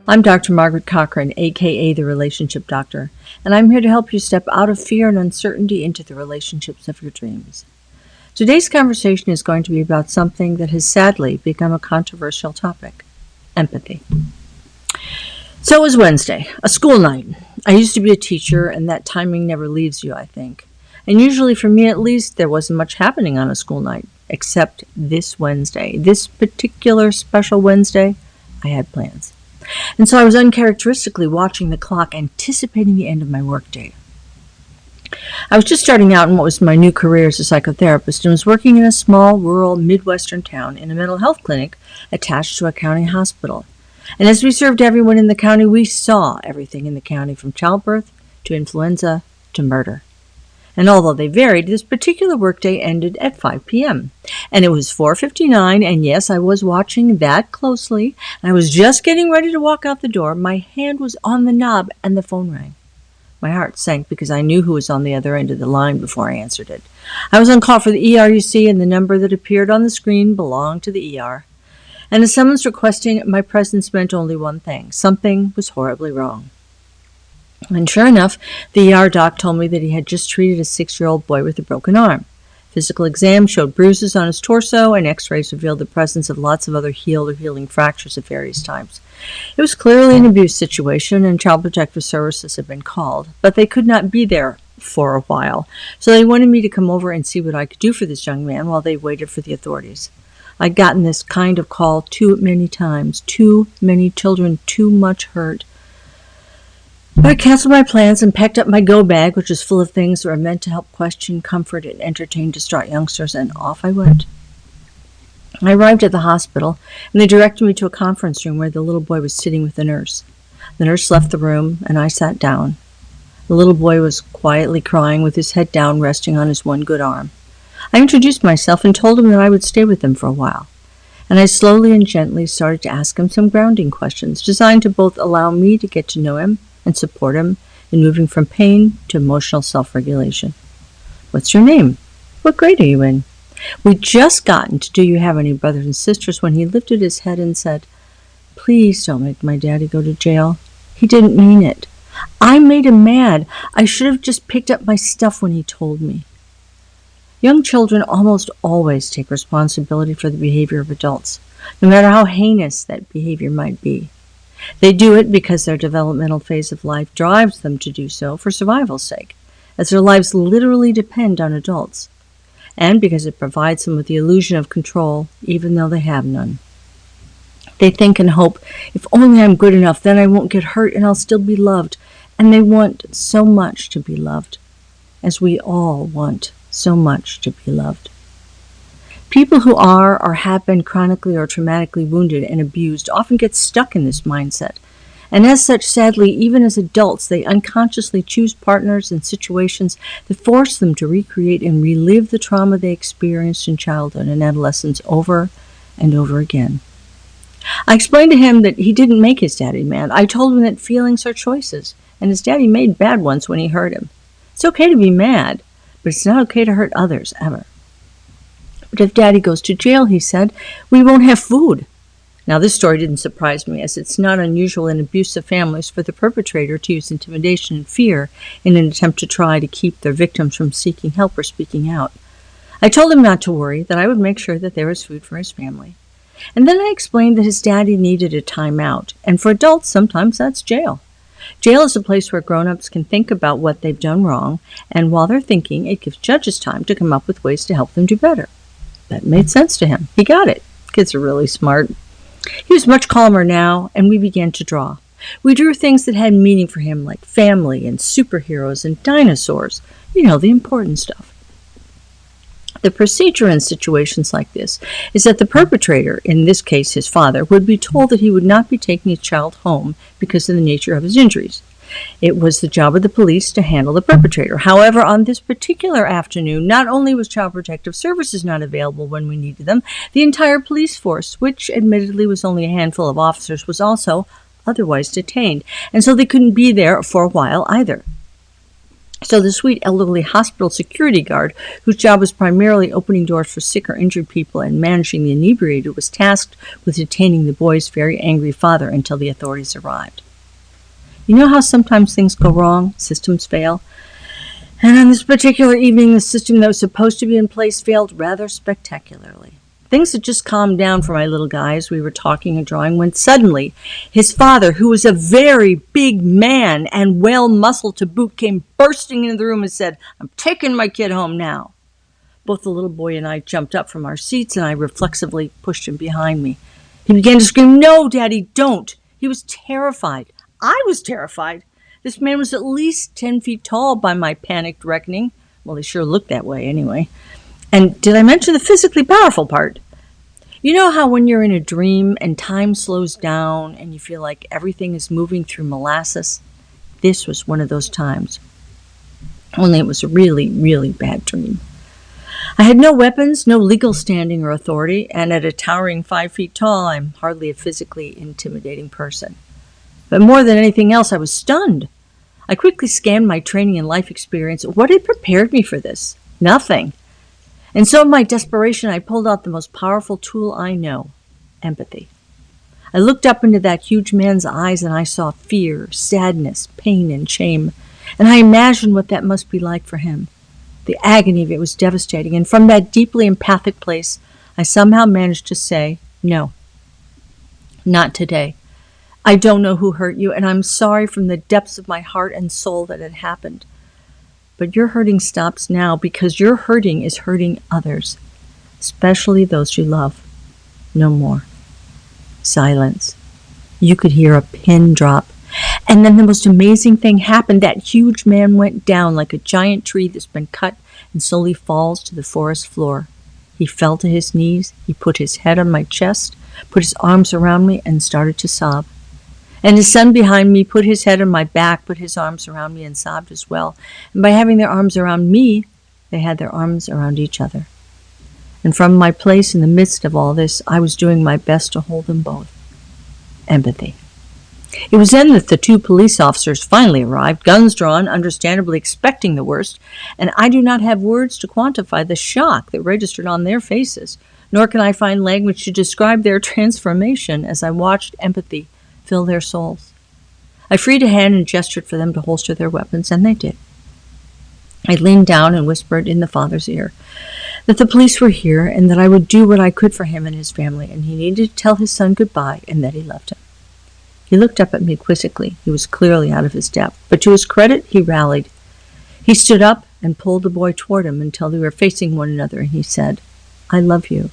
I'm Dr. Margaret Cochran, aka the Relationship Doctor, and I'm here to help you step out of fear and uncertainty into the relationships of your dreams. Today's conversation is going to be about something that has sadly become a controversial topic: empathy. So it was Wednesday, a school night. I used to be a teacher, and that timing never leaves you, I think. And usually, for me at least, there wasn't much happening on a school night, except this Wednesday. This particular special Wednesday, I had plans. And so I was uncharacteristically watching the clock, anticipating the end of my workday. I was just starting out in what was my new career as a psychotherapist and was working in a small, rural, Midwestern town in a mental health clinic attached to a county hospital. And as we served everyone in the county, we saw everything in the county, from childbirth to influenza to murder. And although they varied, this particular workday ended at 5 p.m. And it was 4:59, and yes, I was watching that closely. And I was just getting ready to walk out the door. My hand was on the knob, and the phone rang. My heart sank because I knew who was on the other end of the line before I answered it. I was on call for the ER, you see, and the number that appeared on the screen belonged to the ER. And a summons requesting my presence meant only one thing: something was horribly wrong. And sure enough, the ER doc told me that he had just treated a 6-year-old boy with a broken arm. Physical exam showed bruises on his torso, and x-rays revealed the presence of lots of other healed or healing fractures of various types. It was clearly an abuse situation, and Child Protective Services had been called, but they could not be there for a while, so they wanted me to come over and see what I could do for this young man while they waited for the authorities. I'd gotten this kind of call too many times, too many children, too much hurt. But I canceled my plans and packed up my go bag, which was full of things that were meant to help question, comfort, and entertain distraught youngsters, and off I went. I arrived at the hospital, and they directed me to a conference room where the little boy was sitting with the nurse. The nurse left the room, and I sat down. The little boy was quietly crying, with his head down, resting on his one good arm. I introduced myself and told him that I would stay with him for a while. And I slowly and gently started to ask him some grounding questions, designed to both allow me to get to know him and support him in moving from pain to emotional self-regulation. What's your name? What grade are you in? We'd just gotten to "Do you have any brothers and sisters?" when he lifted his head and said, "Please don't make my daddy go to jail. He didn't mean it. I made him mad. I should have just picked up my stuff when he told me." Young children almost always take responsibility for the behavior of adults, no matter how heinous that behavior might be. They do it because their developmental phase of life drives them to do so for survival's sake, as their lives literally depend on adults, and because it provides them with the illusion of control, even though they have none. They think and hope, if only I'm good enough, then I won't get hurt and I'll still be loved. And they want so much to be loved, as we all want so much to be loved. People who are or have been chronically or traumatically wounded and abused often get stuck in this mindset. And as such, sadly, even as adults, they unconsciously choose partners and situations that force them to recreate and relive the trauma they experienced in childhood and adolescence over and over again. I explained to him that he didn't make his daddy mad. I told him that feelings are choices, and his daddy made bad ones when he hurt him. It's okay to be mad, but it's not okay to hurt others, ever. But if Daddy goes to jail, he said, we won't have food. Now, this story didn't surprise me, as it's not unusual in abusive families for the perpetrator to use intimidation and fear in an attempt to try to keep their victims from seeking help or speaking out. I told him not to worry, that I would make sure that there was food for his family. And then I explained that his daddy needed a time out, and for adults, sometimes that's jail. Jail is a place where grown-ups can think about what they've done wrong, and while they're thinking, it gives judges time to come up with ways to help them do better. That made sense to him. He got it. Kids are really smart. He was much calmer now, and we began to draw. We drew things that had meaning for him, like family and superheroes and dinosaurs. You know, the important stuff. The procedure in situations like this is that the perpetrator, in this case his father, would be told that he would not be taking his child home because of the nature of his injuries. It was the job of the police to handle the perpetrator. However, on this particular afternoon, not only was Child Protective Services not available when we needed them, the entire police force, which admittedly was only a handful of officers, was also otherwise detained, and so they couldn't be there for a while either. So the sweet elderly hospital security guard, whose job was primarily opening doors for sick or injured people and managing the inebriated, was tasked with detaining the boy's very angry father until the authorities arrived. You know how sometimes things go wrong, systems fail? And on this particular evening, the system that was supposed to be in place failed rather spectacularly. Things had just calmed down for my little guy as we were talking and drawing when suddenly his father, who was a very big man and well-muscled to boot, came bursting into the room and said, "I'm taking my kid home now." Both the little boy and I jumped up from our seats, and I reflexively pushed him behind me. He began to scream, "No, Daddy, don't." He was terrified. I was terrified. This man was at least 10 feet tall by my panicked reckoning. Well, he sure looked that way anyway. And did I mention the physically powerful part? You know how when you're in a dream and time slows down and you feel like everything is moving through molasses? This was one of those times. Only it was a really, really bad dream. I had no weapons, no legal standing or authority, and at a towering 5 feet tall, I'm hardly a physically intimidating person. But more than anything else, I was stunned. I quickly scanned my training and life experience. What had prepared me for this? Nothing. And so in my desperation, I pulled out the most powerful tool I know, empathy. I looked up into that huge man's eyes and I saw fear, sadness, pain, and shame. And I imagined what that must be like for him. The agony of it was devastating. And from that deeply empathic place, I somehow managed to say, "No, not today. I don't know who hurt you, and I'm sorry from the depths of my heart and soul that it happened. But your hurting stops now because your hurting is hurting others, especially those you love. No more." Silence. You could hear a pin drop. And then the most amazing thing happened. That huge man went down like a giant tree that's been cut and slowly falls to the forest floor. He fell to his knees. He put his head on my chest, put his arms around me, and started to sob. And his son behind me put his head on my back, put his arms around me, and sobbed as well. And by having their arms around me, they had their arms around each other. And from my place in the midst of all this, I was doing my best to hold them both. Empathy. It was then that the two police officers finally arrived, guns drawn, understandably expecting the worst, and I do not have words to quantify the shock that registered on their faces, nor can I find language to describe their transformation as I watched empathy fill their souls. I freed a hand and gestured for them to holster their weapons, and they did. I leaned down and whispered in the father's ear that the police were here and that I would do what I could for him and his family, and he needed to tell his son goodbye and that he loved him. He looked up at me quizzically. He was clearly out of his depth, but to his credit, he rallied. He stood up and pulled the boy toward him until they were facing one another, and he said, "I love you.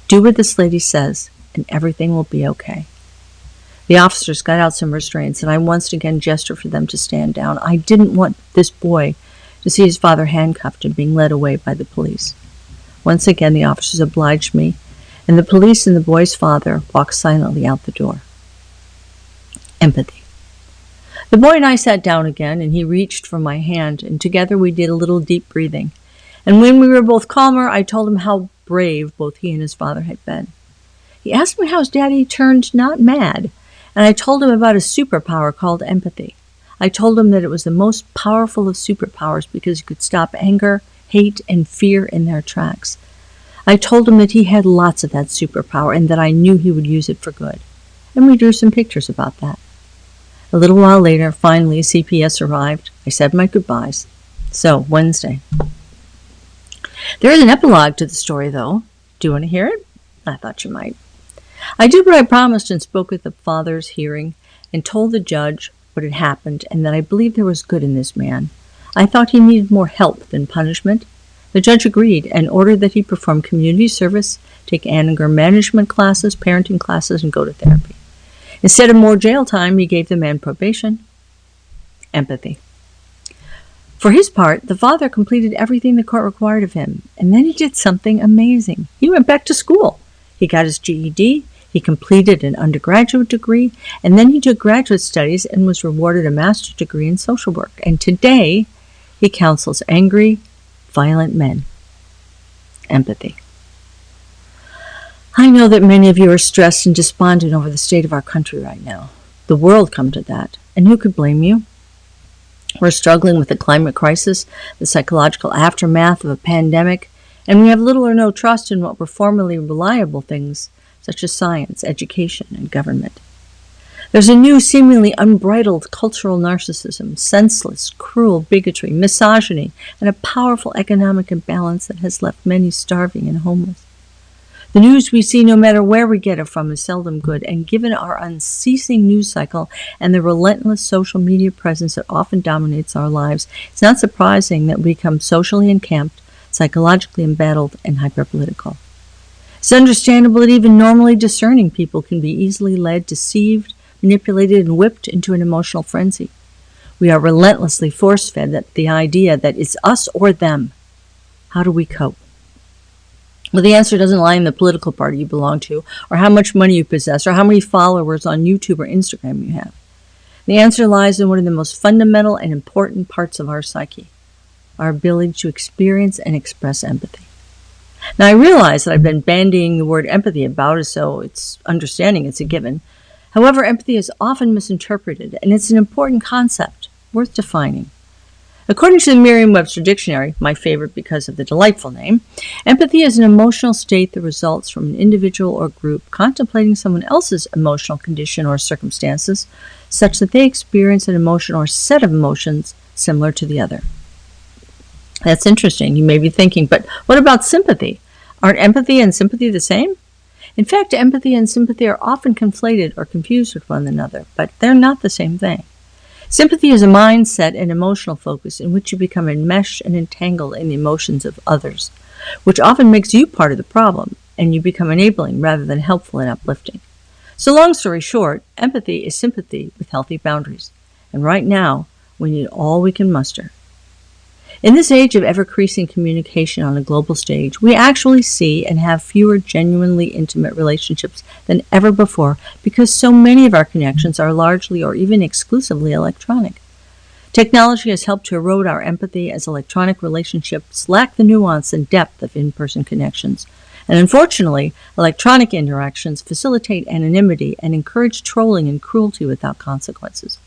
Do what this lady says, and everything will be okay." The officers got out some restraints, and I once again gestured for them to stand down. I didn't want this boy to see his father handcuffed and being led away by the police. Once again, the officers obliged me, and the police and the boy's father walked silently out the door. Empathy. The boy and I sat down again, and he reached for my hand, and together we did a little deep breathing. And when we were both calmer, I told him how brave both he and his father had been. He asked me how his daddy turned not mad, and I told him about a superpower called empathy. I told him that it was the most powerful of superpowers because it could stop anger, hate, and fear in their tracks. I told him that he had lots of that superpower and that I knew he would use it for good. And we drew some pictures about that. A little while later, finally, CPS arrived. I said my goodbyes. So, Wednesday. There is an epilogue to the story, though. Do you want to hear it? I thought you might. I did what I promised and spoke at the father's hearing and told the judge what had happened and that I believed there was good in this man. I thought he needed more help than punishment. The judge agreed and ordered that he perform community service, take anger management classes, parenting classes, and go to therapy. Instead of more jail time, he gave the man probation. Empathy. For his part, the father completed everything the court required of him, and then he did something amazing. He went back to school. He got his GED, he completed an undergraduate degree, and then he took graduate studies and was rewarded a master's degree in social work. And today, he counsels angry, violent men. Empathy. I know that many of you are stressed and despondent over the state of our country right now. The world come to that, and who could blame you? We're struggling with the climate crisis, the psychological aftermath of a pandemic, and we have little or no trust in what were formerly reliable things such as science, education, and government. There's a new, seemingly unbridled cultural narcissism, senseless, cruel bigotry, misogyny, and a powerful economic imbalance that has left many starving and homeless. The news we see, no matter where we get it from, is seldom good, and given our unceasing news cycle and the relentless social media presence that often dominates our lives, it's not surprising that we become socially encamped, psychologically embattled, and hyperpolitical. It's understandable that even normally discerning people can be easily led, deceived, manipulated, and whipped into an emotional frenzy. We are relentlessly force-fed the idea that it's us or them. How do we cope? Well, the answer doesn't lie in the political party you belong to, or how much money you possess, or how many followers on YouTube or Instagram you have. The answer lies in one of the most fundamental and important parts of our psyche, our ability to experience and express empathy. Now, I realize that I've been bandying the word empathy about as though it's understanding it's a given. However, empathy is often misinterpreted, and it's an important concept worth defining. According to the Merriam-Webster Dictionary, my favorite because of the delightful name, empathy is an emotional state that results from an individual or group contemplating someone else's emotional condition or circumstances, such that they experience an emotion or set of emotions similar to the other. That's interesting. You may be thinking, but what about sympathy? Aren't empathy and sympathy the same? In fact, empathy and sympathy are often conflated or confused with one another, but they're not the same thing. Sympathy is a mindset and emotional focus in which you become enmeshed and entangled in the emotions of others, which often makes you part of the problem, and you become enabling rather than helpful and uplifting. So long story short, empathy is sympathy with healthy boundaries. And right now, we need all we can muster. In this age of ever-increasing communication on a global stage, we actually see and have fewer genuinely intimate relationships than ever before because so many of our connections are largely or even exclusively electronic. Technology has helped to erode our empathy as electronic relationships lack the nuance and depth of in-person connections. And unfortunately, electronic interactions facilitate anonymity and encourage trolling and cruelty without consequences.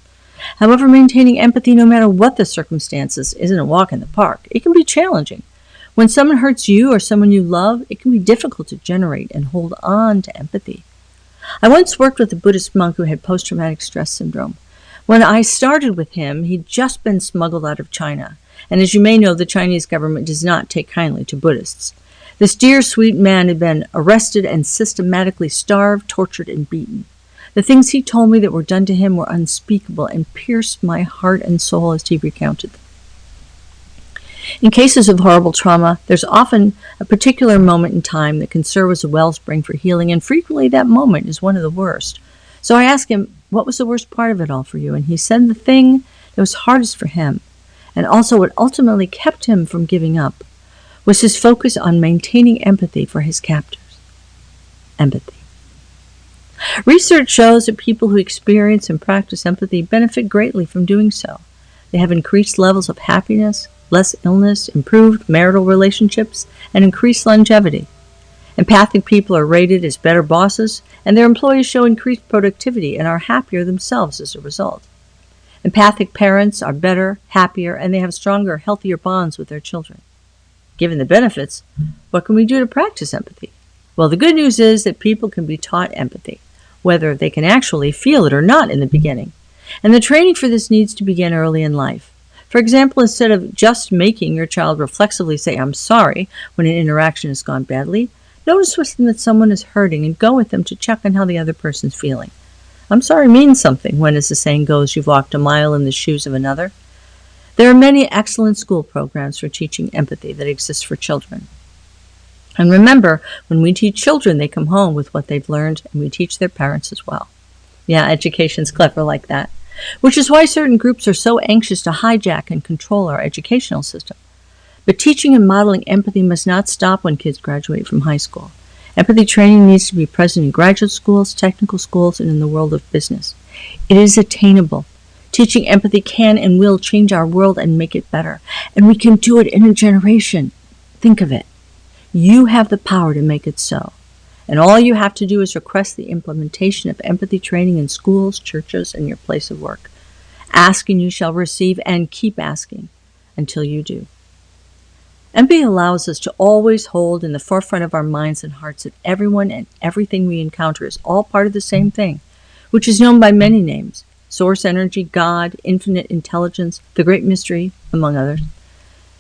However, maintaining empathy no matter what the circumstances isn't a walk in the park. It can be challenging. When someone hurts you or someone you love, it can be difficult to generate and hold on to empathy. I once worked with a Buddhist monk who had post-traumatic stress syndrome. When I started with him, he'd just been smuggled out of China. And as you may know, the Chinese government does not take kindly to Buddhists. This dear, sweet man had been arrested and systematically starved, tortured, and beaten. The things he told me that were done to him were unspeakable and pierced my heart and soul as he recounted them. In cases of horrible trauma, there's often a particular moment in time that can serve as a wellspring for healing, and frequently that moment is one of the worst. So I asked him, what was the worst part of it all for you? And he said the thing that was hardest for him, and also what ultimately kept him from giving up, was his focus on maintaining empathy for his captors. Empathy. Research shows that people who experience and practice empathy benefit greatly from doing so. They have increased levels of happiness, less illness, improved marital relationships, and increased longevity. Empathic people are rated as better bosses, and their employees show increased productivity and are happier themselves as a result. Empathic parents are better, happier, and they have stronger, healthier bonds with their children. Given the benefits, what can we do to practice empathy? Well, the good news is that people can be taught empathy, whether they can actually feel it or not in the beginning. And the training for this needs to begin early in life. For example, instead of just making your child reflexively say, I'm sorry, when an interaction has gone badly, notice with them that someone is hurting and go with them to check on how the other person's feeling. I'm sorry means something when, as the saying goes, you've walked a mile in the shoes of another. There are many excellent school programs for teaching empathy that exist for children. And remember, when we teach children, they come home with what they've learned, and we teach their parents as well. Yeah, education's clever like that. Which is why certain groups are so anxious to hijack and control our educational system. But teaching and modeling empathy must not stop when kids graduate from high school. Empathy training needs to be present in graduate schools, technical schools, and in the world of business. It is attainable. Teaching empathy can and will change our world and make it better. And we can do it in a generation. Think of it. You have the power to make it so. And all you have to do is request the implementation of empathy training in schools, churches, and your place of work. Ask and you shall receive, and keep asking until you do. Empathy allows us to always hold in the forefront of our minds and hearts that everyone and everything we encounter is all part of the same thing, which is known by many names: source energy, God, infinite intelligence, the great mystery, among others.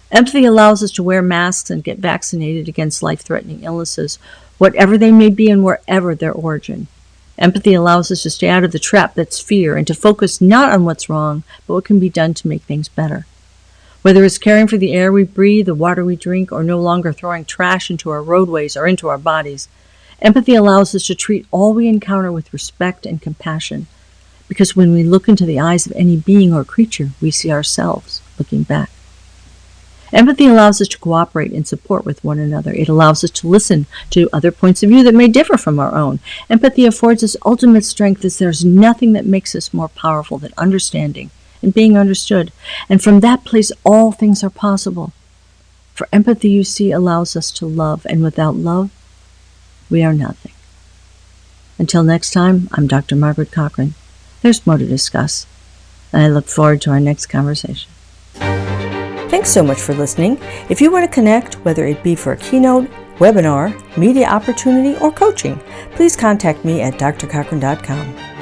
Empathy allows us to wear masks and get vaccinated against life-threatening illnesses, whatever they may be and wherever their origin. Empathy allows us to stay out of the trap that's fear and to focus not on what's wrong, but what can be done to make things better. Whether it's caring for the air we breathe, the water we drink, or no longer throwing trash into our roadways or into our bodies, empathy allows us to treat all we encounter with respect and compassion, because when we look into the eyes of any being or creature, we see ourselves looking back. Empathy allows us to cooperate and support with one another. It allows us to listen to other points of view that may differ from our own. Empathy affords us ultimate strength, as there's nothing that makes us more powerful than understanding and being understood. And from that place, all things are possible. For empathy, you see, allows us to love, and without love, we are nothing. Until next time, I'm Dr. Margaret Cochran. There's more to discuss, and I look forward to our next conversation. Thanks so much for listening. If you want to connect, whether it be for a keynote, webinar, media opportunity, or coaching, please contact me at drcochran.com.